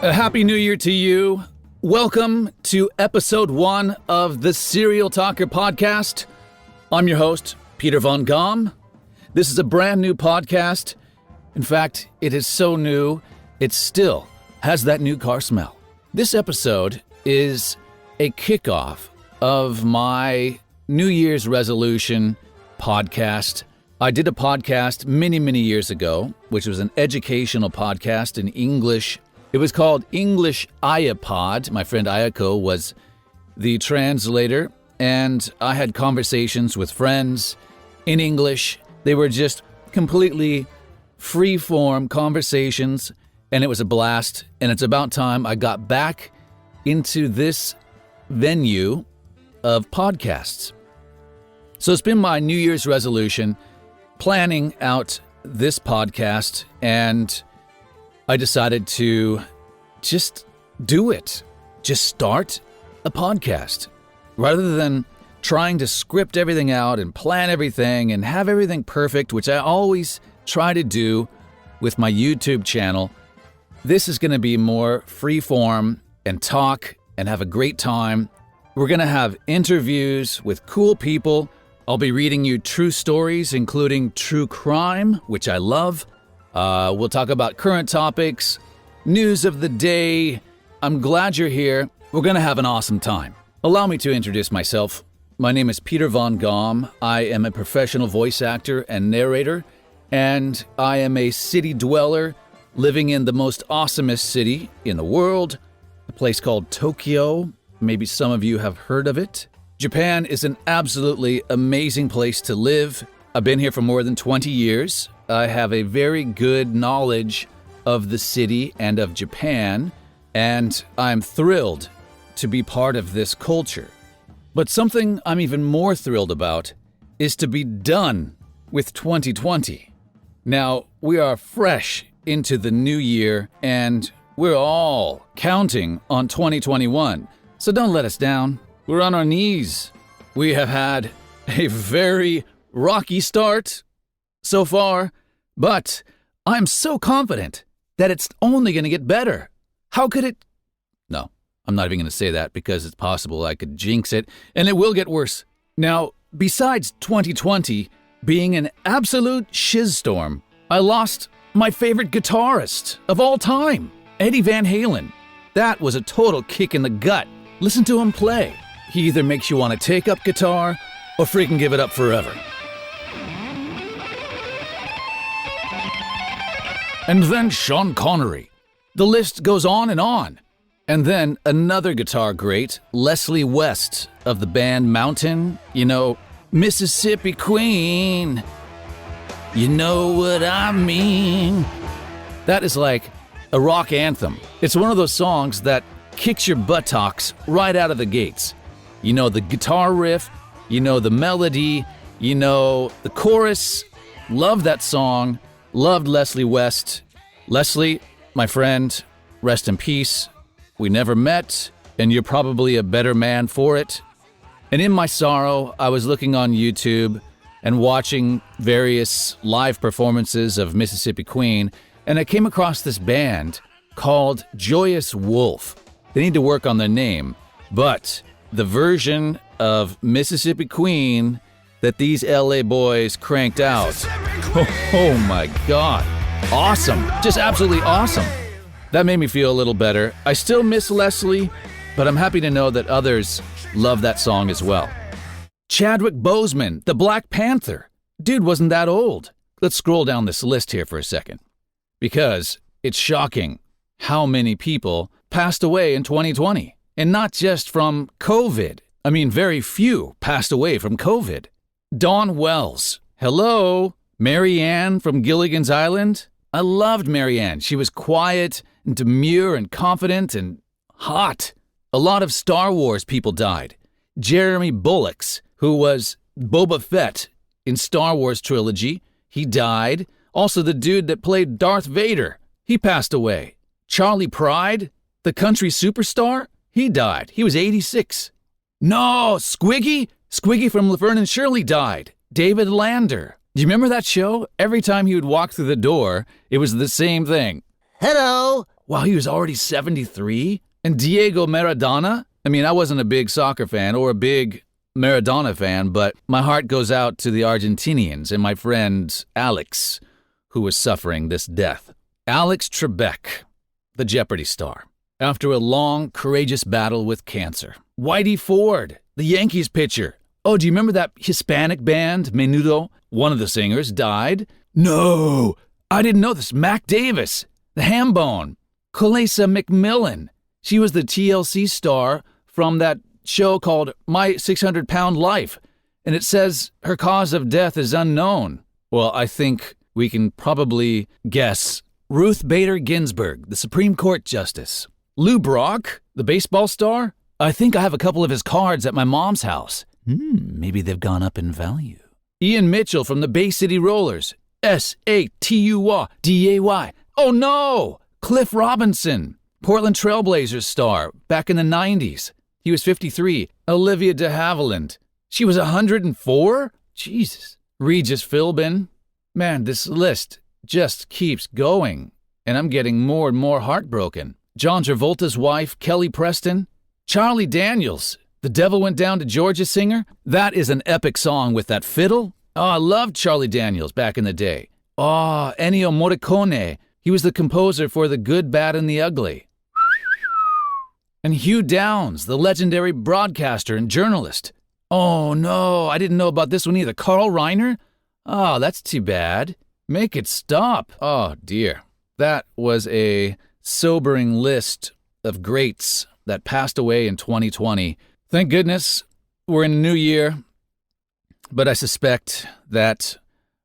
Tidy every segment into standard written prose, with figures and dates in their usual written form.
A happy New Year to you. Welcome to episode 1 of the Serial Talker podcast. I'm your host, Peter von Gomm. This is a brand new podcast. In fact, it is so new, it still has that new car smell. This episode is a kickoff of my New Year's resolution podcast. I did a podcast many years ago, which was an educational podcast in English. It was called English iPod. My friend Ayako was the translator, and I had conversations with friends in English. They were just completely free-form conversations, and it was a blast. And it's about time I got back into this venue of podcasts. So it's been my New Year's resolution, planning out this podcast, and I decided to just do it. Just start a podcast. Rather than trying to script everything out and plan everything and have everything perfect, which I always try to do with my YouTube channel, this is going to be more free-form and talk and have a great time. We're going to have interviews with cool people. I'll be reading you true stories, including true crime, which I love. We'll talk about current topics, news of the day. I'm glad you're here. We're going to have an awesome time. Allow me to introduce myself. My name is Peter von Gomm. I am a professional voice actor and narrator, and I am a city dweller living in the most awesomest city in the world, a place called Tokyo. Maybe some of you have heard of it. Japan is an absolutely amazing place to live. I've been here for more than 20 years. I have a very good knowledge of the city and of Japan, and I'm thrilled to be part of this culture. But something I'm even more thrilled about is to be done with 2020. Now, we are fresh into the new year, and we're all counting on 2021. So don't let us down. We're on our knees. We have had a very rocky start so far, but I'm so confident that it's only going to get better. How could it? No, I'm not even going to say that because it's possible I could jinx it, and it will get worse. Now, besides 2020 being an absolute shizstorm, I lost my favorite guitarist of all time, Eddie Van Halen. That was a total kick in the gut. Listen to him play. He either makes you want to take up guitar or freaking give it up forever. And then Sean Connery. The list goes on and on. And then another guitar great, Leslie West of the band Mountain. You know, Mississippi Queen. You know what I mean. That is like a rock anthem. It's one of those songs that kicks your buttocks right out of the gates. You know the guitar riff, you know the melody, you know the chorus. Love that song. Loved Leslie West. Leslie, my friend, rest in peace. We never met, and you're probably a better man for it. And in my sorrow, I was looking on YouTube and watching various live performances of Mississippi Queen, and I came across this band called Joyous Wolf. They need to work on their name, but the version of Mississippi Queen that these LA boys cranked out, oh my God, awesome, just absolutely awesome. That made me feel a little better. I still miss Leslie, but I'm happy to know that others love that song as well. Chadwick Boseman, the Black Panther. Dude wasn't that old. Let's scroll down this list here for a second, because it's shocking how many people passed away in 2020. And not just from COVID. I mean, very few passed away from COVID. Dawn Wells. Hello. Mary Ann from Gilligan's Island. I loved Mary Ann. She was quiet and demure and confident and hot. A lot of Star Wars people died. Jeremy Bulloch, who was Boba Fett in Star Wars trilogy, he died. Also the dude that played Darth Vader, he passed away. Charlie Pride, the country superstar, he died. He was 86. No, Squiggy? Squiggy from Laverne and Shirley died. David Lander. Do you remember that show? Every time he would walk through the door, it was the same thing. Hello, Wow, he was already 73? And Diego Maradona? I mean, I wasn't a big soccer fan or a big Maradona fan, but my heart goes out to the Argentinians and my friend Alex, who was suffering this death. Alex Trebek, the Jeopardy star, after a long, courageous battle with cancer. Whitey Ford, the Yankees pitcher. Oh, do you remember that Hispanic band, Menudo? One of the singers died. No, I didn't know this. Mac Davis, the Hambone. Kalesa McMillan. She was the TLC star from that show called My 600-Pound Life, and it says her cause of death is unknown. Well, I think we can probably guess. Ruth Bader Ginsburg, the Supreme Court Justice. Lou Brock, the baseball star. I think I have a couple of his cards at my mom's house. Maybe they've gone up in value. Ian Mitchell from the Bay City Rollers. Satuday. Oh no! Cliff Robinson, Portland Trailblazers star, back in the 90s. He was 53. Olivia de Havilland. She was 104? Jesus. Regis Philbin. Man, this list just keeps going, and I'm getting more and more heartbroken. John Travolta's wife, Kelly Preston. Charlie Daniels, The Devil Went Down to Georgia singer. That is an epic song with that fiddle. Oh, I loved Charlie Daniels back in the day. Oh, Ennio Morricone. He was the composer for The Good, Bad, and the Ugly. And Hugh Downs, the legendary broadcaster and journalist. Oh no, I didn't know about this one either. Carl Reiner? Oh, that's too bad. Make it stop. Oh dear. That was a sobering list of greats that passed away in 2020. Thank goodness we're in a new year, but I suspect that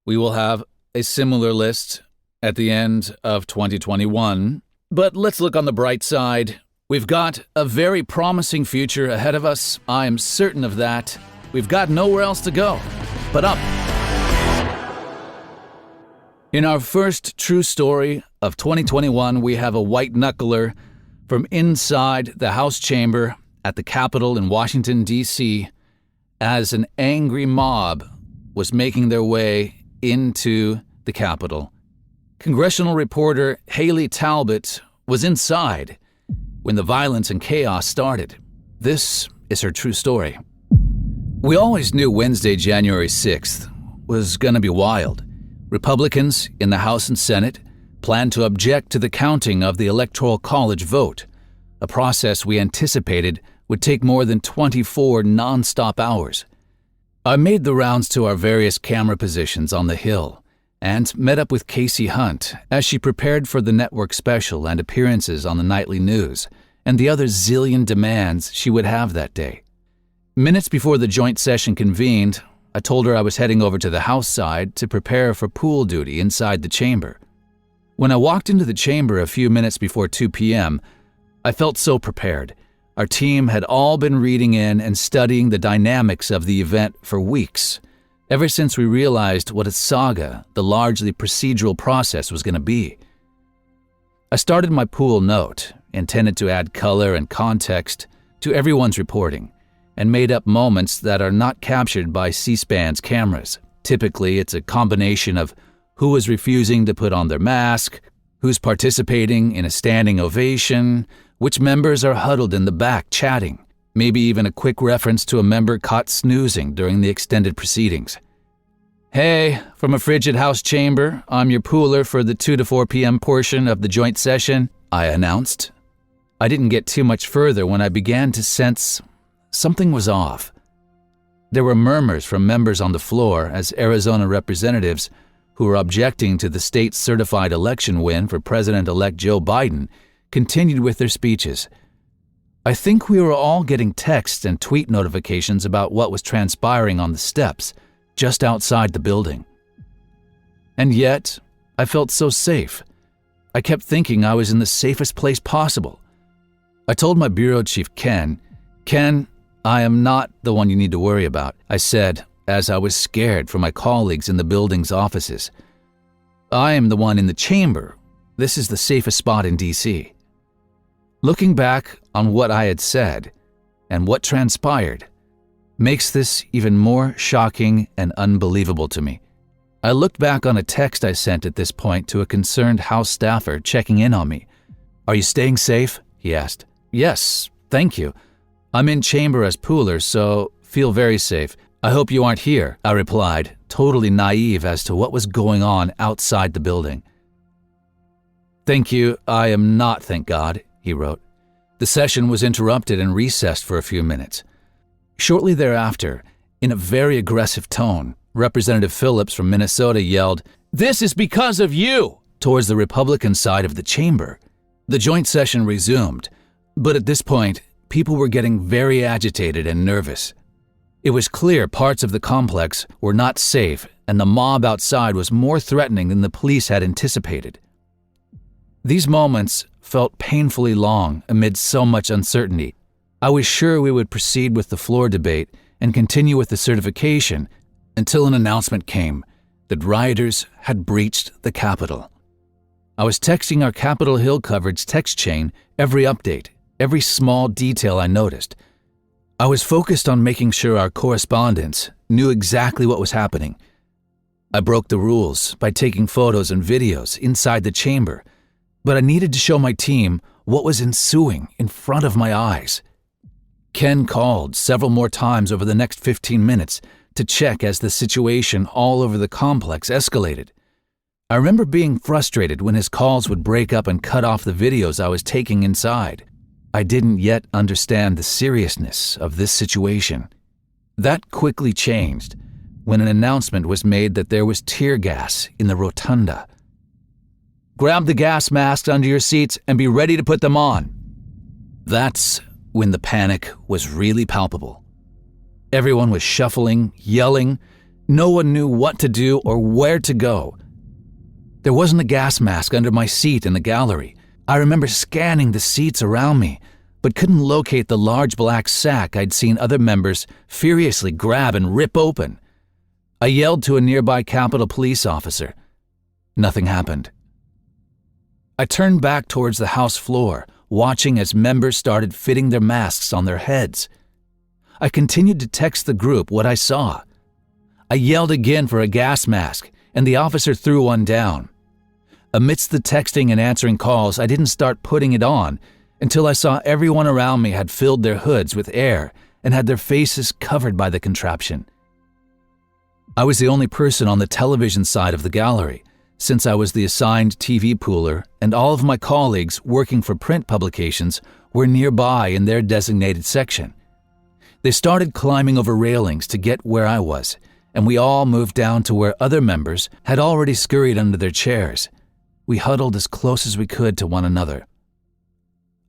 we will have a similar list at the end of 2021. But let's look on the bright side. We've got a very promising future ahead of us. I am certain of that. We've got nowhere else to go but up. In our first true story of 2021, we have a white knuckler from inside the House chamber at the Capitol in Washington, D.C., as an angry mob was making their way into the Capitol. Congressional reporter Haley Talbot was inside when the violence and chaos started. This is her true story. We always knew Wednesday, January 6th was going to be wild. Republicans in the House and Senate planned to object to the counting of the Electoral College vote, a process we anticipated would take more than 24 non-stop hours. I made the rounds to our various camera positions on the Hill and met up with Casey Hunt as she prepared for the network special and appearances on the nightly news and the other zillion demands she would have that day. Minutes before the joint session convened, I told her I was heading over to the House side to prepare for pool duty inside the chamber. When I walked into the chamber a few minutes before 2 p.m., I felt so prepared. Our team had all been reading in and studying the dynamics of the event for weeks, ever since we realized what a saga the largely procedural process was going to be. I started my pool note, intended to add color and context to everyone's reporting, and made up moments that are not captured by C-SPAN's cameras. Typically, it's a combination of who was refusing to put on their mask, who's participating in a standing ovation, which members are huddled in the back chatting, maybe even a quick reference to a member caught snoozing during the extended proceedings. Hey, from a frigid House chamber, I'm your pooler for the 2 to 4 p.m. portion of the joint session, I announced. I didn't get too much further when I began to sense something was off. There were murmurs from members on the floor as Arizona representatives who were objecting to the state's certified election win for President-elect Joe Biden continued with their speeches. I think we were all getting texts and tweet notifications about what was transpiring on the steps just outside the building. And yet, I felt so safe. I kept thinking I was in the safest place possible. I told my bureau chief, Ken, I am not the one you need to worry about, I said, as I was scared for my colleagues in the building's offices. I am the one in the chamber. This is the safest spot in D.C. Looking back on what I had said and what transpired makes this even more shocking and unbelievable to me. I looked back on a text I sent at this point to a concerned House staffer checking in on me. "Are you staying safe?" he asked. "Yes, thank you. I'm in chamber as pooler, so feel very safe. I hope you aren't here," I replied, totally naive as to what was going on outside the building. "Thank you, I am not, thank God," he wrote. The session was interrupted and recessed for a few minutes. Shortly thereafter, in a very aggressive tone, Representative Phillips from Minnesota yelled, "This is because of you!" towards the Republican side of the chamber. The joint session resumed, but at this point, people were getting very agitated and nervous. It was clear parts of the complex were not safe, and the mob outside was more threatening than the police had anticipated. These moments felt painfully long amid so much uncertainty. I was sure we would proceed with the floor debate and continue with the certification until an announcement came that rioters had breached the Capitol. I was texting our Capitol Hill coverage text chain every update, every small detail I noticed. I was focused on making sure our correspondents knew exactly what was happening. I broke the rules by taking photos and videos inside the chamber, but I needed to show my team what was ensuing in front of my eyes. Ken called several more times over the next 15 minutes to check as the situation all over the complex escalated. I remember being frustrated when his calls would break up and cut off the videos I was taking inside. I didn't yet understand the seriousness of this situation. That quickly changed when an announcement was made that there was tear gas in the rotunda. "Grab the gas masks under your seats and be ready to put them on." That's when the panic was really palpable. Everyone was shuffling, yelling. No one knew what to do or where to go. There wasn't a gas mask under my seat in the gallery. I remember scanning the seats around me, but couldn't locate the large black sack I'd seen other members furiously grab and rip open. I yelled to a nearby Capitol police officer. Nothing happened. I turned back towards the House floor, watching as members started fitting their masks on their heads. I continued to text the group what I saw. I yelled again for a gas mask, and the officer threw one down. Amidst the texting and answering calls, I didn't start putting it on until I saw everyone around me had filled their hoods with air and had their faces covered by the contraption. I was the only person on the television side of the gallery, since I was the assigned TV pooler, and all of my colleagues working for print publications were nearby in their designated section. They started climbing over railings to get where I was, and we all moved down to where other members had already scurried under their chairs. We huddled as close as we could to one another.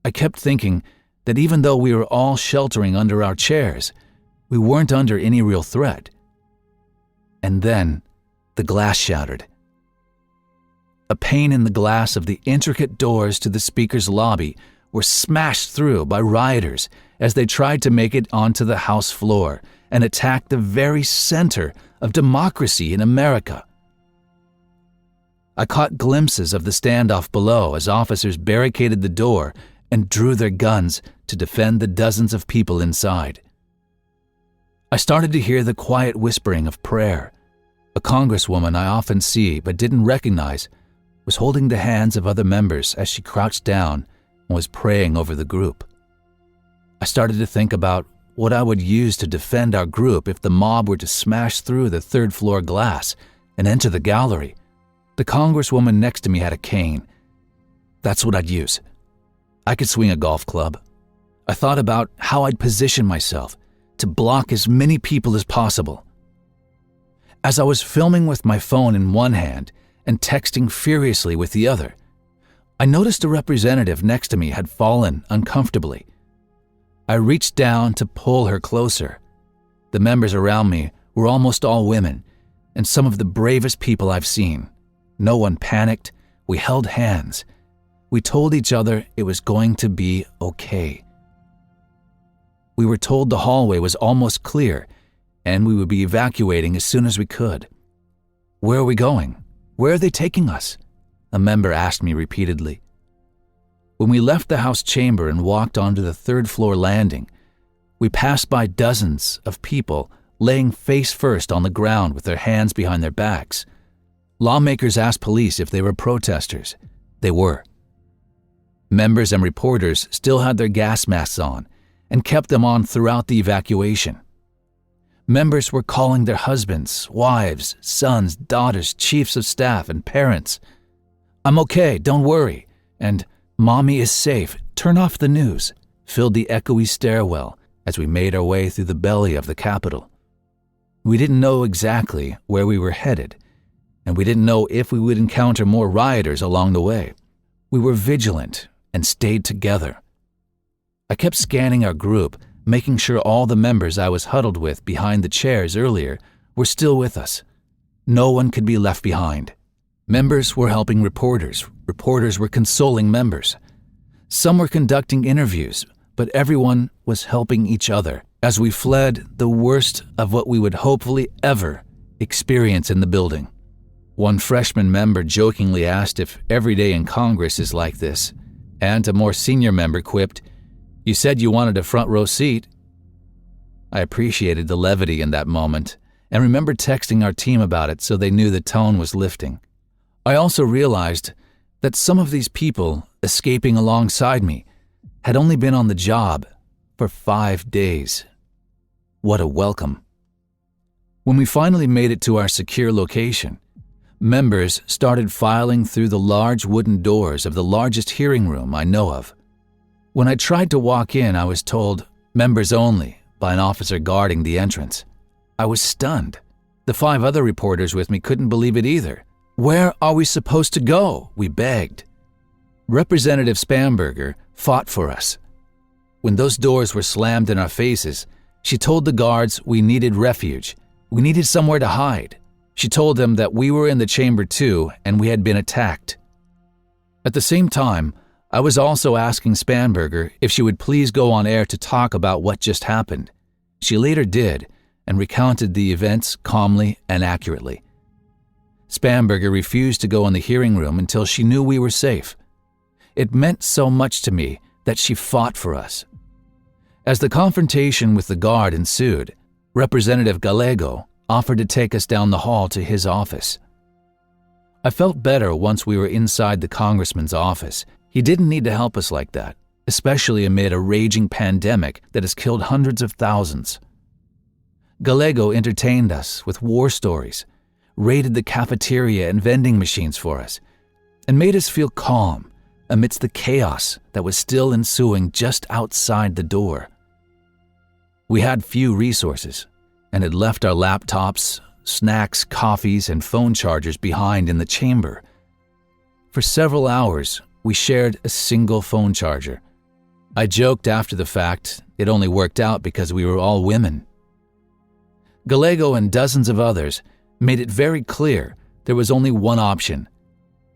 I kept thinking that even though we were all sheltering under our chairs, we weren't under any real threat. And then the glass shattered. A pane in the glass of the intricate doors to the speaker's lobby were smashed through by rioters as they tried to make it onto the House floor and attack the very center of democracy in America. I caught glimpses of the standoff below as officers barricaded the door and drew their guns to defend the dozens of people inside. I started to hear the quiet whispering of prayer. A congresswoman I often see but didn't recognize was holding the hands of other members as she crouched down and was praying over the group. I started to think about what I would use to defend our group if the mob were to smash through the third-floor glass and enter the gallery. The congresswoman next to me had a cane. That's what I'd use. I could swing a golf club. I thought about how I'd position myself to block as many people as possible. As I was filming with my phone in one hand and texting furiously with the other, I noticed a representative next to me had fallen uncomfortably. I reached down to pull her closer. The members around me were almost all women, and some of the bravest people I've seen. No one panicked. We held hands. We told each other it was going to be okay. We were told the hallway was almost clear, and we would be evacuating as soon as we could. "Where are we going? Where are they taking us?" a member asked me repeatedly. When we left the House chamber and walked onto the third-floor landing, we passed by dozens of people laying face first on the ground with their hands behind their backs. Lawmakers asked police if they were protesters. They were. Members and reporters still had their gas masks on and kept them on throughout the evacuation. Members were calling their husbands, wives, sons, daughters, chiefs of staff, and parents. "I'm okay, don't worry," and "Mommy is safe, turn off the news," filled the echoey stairwell as we made our way through the belly of the Capitol. We didn't know exactly where we were headed, and we didn't know if we would encounter more rioters along the way. We were vigilant and stayed together. I kept scanning our group, making sure all the members I was huddled with behind the chairs earlier were still with us. No one could be left behind. Members were helping reporters. Reporters were consoling members. Some were conducting interviews, but everyone was helping each other as we fled the worst of what we would hopefully ever experience in the building. One freshman member jokingly asked if every day in Congress is like this, and a more senior member quipped, "You said you wanted a front row seat." I appreciated the levity in that moment and remembered texting our team about it so they knew the tone was lifting. I also realized that some of these people escaping alongside me had only been on the job for 5 days. What a welcome. When we finally made it to our secure location, members started filing through the large wooden doors of the largest hearing room I know of. When I tried to walk in, I was told, "Members only," by an officer guarding the entrance. I was stunned. The 5 other reporters with me couldn't believe it either. "Where are we supposed to go?" we begged. Representative Spamberger fought for us. When those doors were slammed in our faces, she told the guards we needed refuge. We needed somewhere to hide. She told them that we were in the chamber too and we had been attacked. At the same time, I was also asking Spamberger if she would please go on air to talk about what just happened. She later did and recounted the events calmly and accurately. Spamberger refused to go in the hearing room until she knew we were safe. It meant so much to me that she fought for us. As the confrontation with the guard ensued, Representative Gallego offered to take us down the hall to his office. I felt better once we were inside the congressman's office. He didn't need to help us like that, especially amid a raging pandemic that has killed hundreds of thousands. Gallego entertained us with war stories, raided the cafeteria and vending machines for us, and made us feel calm amidst the chaos that was still ensuing just outside the door. We had few resources and had left our laptops, snacks, coffees, and phone chargers behind in the chamber. For several hours, we shared a single phone charger. I joked after the fact it only worked out because we were all women. Gallego and dozens of others made it very clear there was only one option.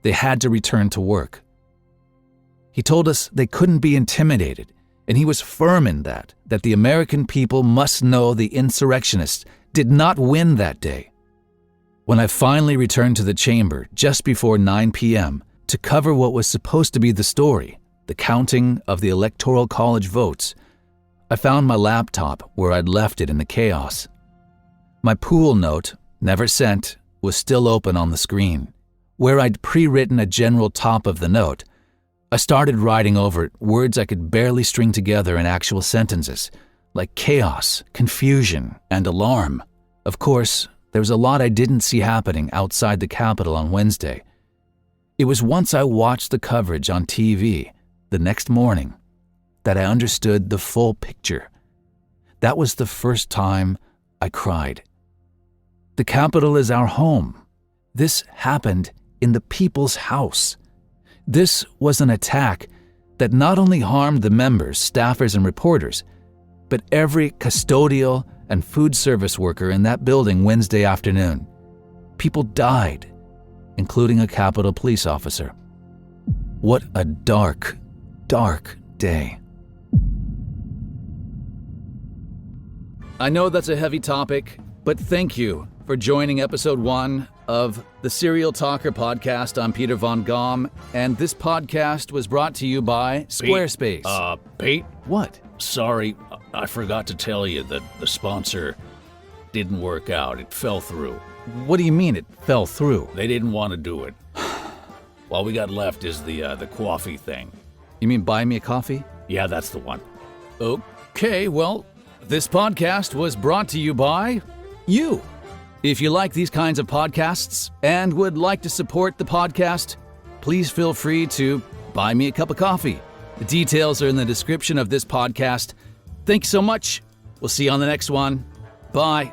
They had to return to work. He told us they couldn't be intimidated, and he was firm in that the American people must know the insurrectionists did not win that day. When I finally returned to the chamber just before 9 p.m. to cover what was supposed to be the story, the counting of the Electoral College votes, I found my laptop where I'd left it in the chaos. My pool note, never sent, was still open on the screen. Where I'd pre-written a general top of the note, I started writing over it words I could barely string together in actual sentences, like chaos, confusion, and alarm. Of course, there was a lot I didn't see happening outside the Capitol on Wednesday. It was once I watched the coverage on TV the next morning that I understood the full picture. That was the first time I cried. The Capitol is our home. This happened in the people's house. This was an attack that not only harmed the members, staffers, and reporters, but every custodial and food service worker in that building Wednesday afternoon. People died, including a Capitol police officer. What a dark, dark day. I know that's a heavy topic, but thank you for joining episode 1 of the Serial Talker podcast. I'm Peter Von Gomm, and this podcast was brought to you by Squarespace. Pete? What? Sorry, I forgot to tell you that the sponsor didn't work out. It fell through. What do you mean it fell through? They didn't want to do it. All we got left is the coffee thing. You mean buy me a coffee? Yeah, that's the one. Okay, well, this podcast was brought to you by you. If you like these kinds of podcasts and would like to support the podcast, please feel free to buy me a cup of coffee. The details are in the description of this podcast. Thanks so much. We'll see you on the next one. Bye.